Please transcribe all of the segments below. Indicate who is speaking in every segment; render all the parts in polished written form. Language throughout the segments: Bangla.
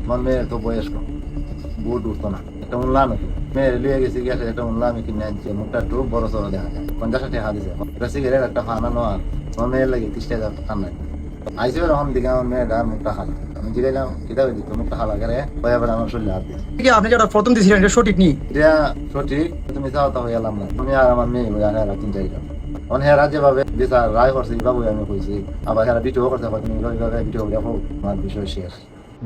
Speaker 1: আমার মেয়ের তো বয়স কম, বুট উঠতো না। একটা উনলাম একটু মেয়ের লিয়ে গেছি গ্যাসে, একটা উনলাম কিনে আনছে, মুখটা একটু বড় সড়ো দেখা যায়, 50-60 হাত দিছে সিগারেট একটা ফানানো। আর আমার মেয়ের লাগে 30 টাকা ঠান্ডা আইসে ওরকম দিকে আমার মেয়েটা মুখটা হাত, আমি জিগাইলাম কিতাবে দিত মুখটা হালা করে এবার আমার শরীরে হাত দিচ্ছে।
Speaker 2: আপনি যেটা প্রথম দিয়েছিলেন এটা সঠিক নেই,
Speaker 1: এটা সঠিক, তুমি চাও তা হয়ে এলাম না। আমি আর আমার মেয়ে হয়ে আর 3-4 জন অন হেরা যেভাবে বিচার রায় করছে বাবু আমি কইছি, আবার হেরা ভিডিও করতে পারি এইভাবে ভিডিও দেখো আমার বিষয় শেষ।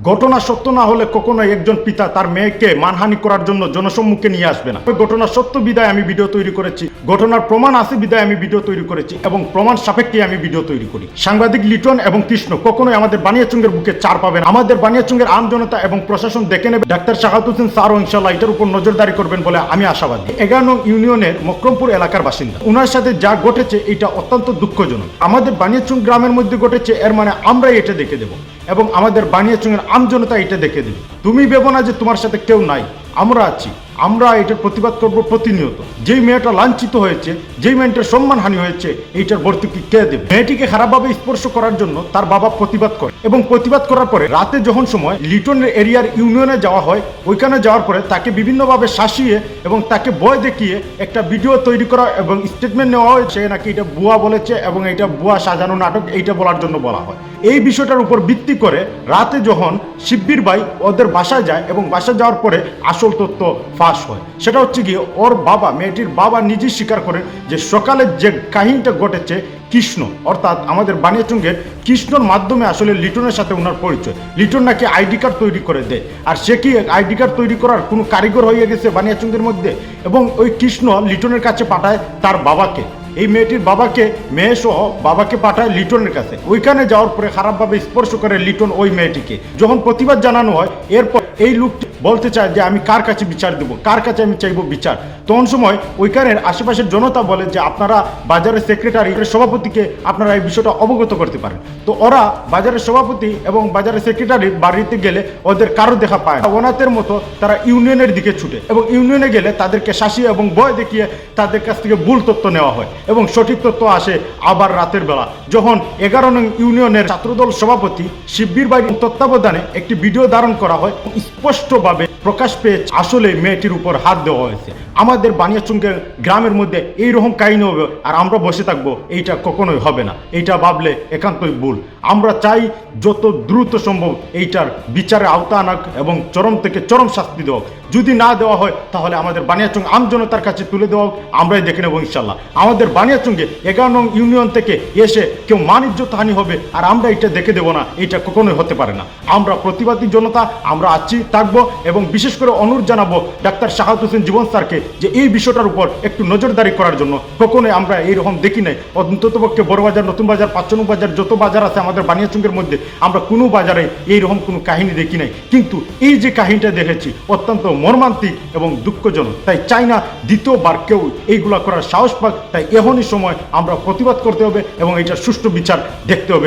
Speaker 3: ঘটনা সত্য না হলে কখনো একজন পিতা তার মেয়েকে মানহানি করার জন্য জনসম্মুখে নিয়ে আসবে না। ঘটনা সত্য বিদায় আমি ভিডিও তৈরি করেছি, ঘটনার প্রমাণ আছে বিদায় আমি ভিডিও তৈরি করেছি এবং প্রমাণ সাপেক্ষে আমি ভিডিও তৈরি করি। সাংবাদিক লিটন এবং কৃষ্ণ কখনোই আমাদের বানিয়াচঙ্গের বুকে চার পাবেন। আমাদের বানিয়াচঙ্গের আম জনতা এবং প্রশাসন দেখে নেবে। ডাক্তার শাহাদ হোসেন স্যারও ইনশাল্লাহ এটার উপর নজরদারি করবেন বলে আমি আশাবাদী। 11 নং ইউনিয়নের মকরমপুর এলাকার বাসিন্দা, ওনার সাথে যা ঘটেছে এটা অত্যন্ত দুঃখজনক। আমাদের বানিয়াচং গ্রামের মধ্যে ঘটেছে, এর মানে আমরাই এটা দেখে দেবো এবং আমাদের বানিয়াচংয়ের আমজনতা এটা দেখে দেবে। তুমি ভেবো না যে তোমার সাথে কেউ নাই, আমরা আছি। আমরা এটার প্রতিবাদ করব প্রতিনিয়ত। যেই মেয়েটা লাঞ্ছিত হয়েছে, যেই মেয়েটার সম্মানহানি হয়েছে, এইটার ভর্তুকি কে দেবে? মেয়েটিকে খারাপভাবে স্পর্শ করার জন্য তার বাবা প্রতিবাদ করে এবং প্রতিবাদ করার পরে রাতে যখন সময় লিটনের এরিয়ার ইউনিয়নে যাওয়া হয়, ওইখানে যাওয়ার পরে তাকে বিভিন্নভাবে শাসিয়ে এবং তাকে ভয় দেখিয়ে একটা ভিডিও তৈরি করা এবং স্টেটমেন্ট নেওয়া হয় সে নাকি এটা ভুয়া বলেছে এবং এটা ভুয়া সাজানো নাটক, এইটা বলার জন্য বলা হয়। এই বিষয়টার উপর ভিত্তি করে রাতে যখন শিব্বির ভাই ওদের বাসায় যায় এবং বাসায় যাওয়ার পরে আসল তথ্য ফাঁস হয়। সেটা হচ্ছে কি, ওর বাবা, মেয়েটির বাবা নিজেই স্বীকার করেন যে সকালে যে কাহিনীটা ঘটেছে কৃষ্ণ অর্থাৎ আমাদের বানিয়াচঙ্গের কৃষ্ণর মাধ্যমে আসলে লিটনের সাথে ওনার পরিচয়। লিটন নাকি আইডি কার্ড তৈরি করে দেয়, আর সে কি আইডি কার্ড তৈরি করার কোনো কারিগর হয়ে গেছে বানিয়াচঙ্গের মধ্যে। এবং ওই কৃষ্ণ লিটনের কাছে পাঠায় তার বাবাকে, এই মেয়েটির বাবাকে, মেয়ে সহ বাবাকে পাঠায় লিটনের কাছে। ওইখানে যাওয়ার পরে খারাপভাবে স্পর্শ করে লিটন ওই মেয়েটিকে। যখন প্রতিবাদ জানানো হয়, এরপর এই লোকটি বলতে চায় যে আমি কার কাছে বিচার দেবো, কার কাছে আমি চাইবো বিচার। তখন সময় ওইখানের আশেপাশের জনতা বলে যে আপনারা বাজারের সেক্রেটারি, সভাপতিকে আপনারা এই বিষয়টা অবগত করতে পারেন। তো ওরা বাজারের সভাপতি এবং বাজারের সেক্রেটারির বাড়িতে গেলে ওদের কারো দেখা পায় না। ওনাদের মতো তারা ইউনিয়নের দিকে ছুটে এবং ইউনিয়নে গেলে তাদেরকে শাসিয়ে এবং ভয় দেখিয়ে তাদের কাছ থেকে ভুল তথ্য নেওয়া হয় এবং সঠিক তথ্য আসে আবার রাতের বেলা, যখন 11 নং ইউনিয়নের ছাত্রদল সভাপতি শিব্বির ভাইয়ের তত্ত্বাবধানে একটি ভিডিও ধারণ করা হয়। স্পষ্টভাবে প্রকাশ পেয়ে আসলে মেয়েটির উপর হাত দেওয়া হয়েছে। আমাদের বানিয়াচঙ্গের গ্রামের মধ্যে এইরকম কাহিনী হবে আর আমরা বসে থাকবো, এইটা কখনোই হবে না। এইটা ভাবলে একান্তই ভুল। আমরা চাই যত দ্রুত সম্ভব এইটার বিচারে আওতা আনাক এবং চরম থেকে চরম শাস্তি দেওয়া। যদি না দেওয়া হয় তাহলে আমাদের বানিয়াচং আমজনতার কাছে তুলে দেওয়া হোক, আমরাই দেখে নেব ইনশাল্লাহ। আমাদের বানিয়াচঙ্গে 11 নং ইউনিয়ন থেকে এসে কেউ মান ইজ্জত হানি হবে আর আমরা এটা দেখে দেবো না, এইটা কখনোই হতে পারে না। আমরা প্রতিবাদী জনতা, আমরা আছি, থাকবো এবং বিশেষ করে অনুরোধ জানাবো ডাক্তার শাহাদ হোসেন জীবন স্যারকে যে এই বিষয়টার উপর একটু নজরদারি করার জন্য। কখনোই আমরা এইরকম দেখি নাই, অন্ততপক্ষে বড় বাজার, নতুন বাজার, 5 নং বাজার, যত বাজার আছে আমাদের বানিয়াচঙ্গের মধ্যে, আমরা কোনো বাজারে এইরকম কোনো কাহিনী দেখি নাই। কিন্তু এই যে কাহিনীটা দেখেছি অত্যন্ত মর্মান্তিক এবং দুঃখজনক। তাই চাই না দ্বিতীয়বার কেউ এইগুলা করার সাহস পাক। তাই এখনই সময় আমরা প্রতিবাদ করতে হবে এবং এটার সুষ্ঠু বিচার দেখতে হবে।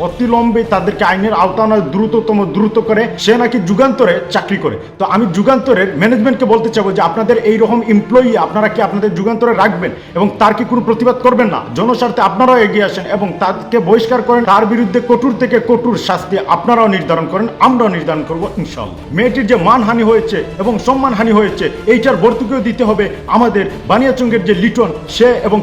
Speaker 3: অতিলম্বেই তাদেরকে আইনের আওতা আনা দ্রুত করে। সে নাকি যুগান্তরে চাকরি করে। তো আমি যুগান্তরের ম্যানেজমেন্টকে বলতে চাবো যে আপনাদের এইরকম এমপ্লয়ি আপনারা কি আপনাদের যুগান্তরে রাখবেন এবং তার কি কোনো প্রতিবাদ করবেন না? জনস্বার্থে আপনারাও এগিয়ে আসেন এবং তাকে বহিষ্কার করেন। তার বিরুদ্ধে কঠোর থেকে কঠোর শাস্তি আপনারাও নির্ধারণ করেন, আমরাও নির্ধারণ করবো ইনশাআল্লাহ। মেয়েটির যে মানহানি হয়েছে এবং সম্মানহানি হয়েছে, এইটার ভর্তুকিও দিতে হবে আমাদের বানিয়াচঙ্গের যে লিটন, সে এবং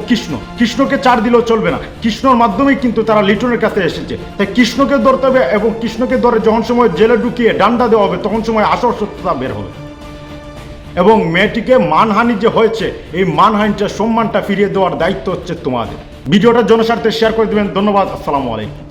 Speaker 3: কৃষ্ণকে ছাড় দিলেও চলবে না। কৃষ্ণর মাধ্যমেই কিন্তু তারা লিটনের কাছে এসেছে। তাই কৃষ্ণকে ধরতে হবে এবং কৃষ্ণকে ধরে যখন সময় জেলে ঢুকিয়ে ডান্ডা দেওয়া হবে তখন সময় আসল সত্যতা বের হবে এবং মেয়েটিকে মানহানি যে হয়েছে এই মানহানিটা, সম্মানটা ফিরিয়ে দেওয়ার দায়িত্ব হচ্ছে তোমাদের। ভিডিওটা জনস্বার্থে শেয়ার করে দেবেন। ধন্যবাদ। আসসালামু আলাইকুম।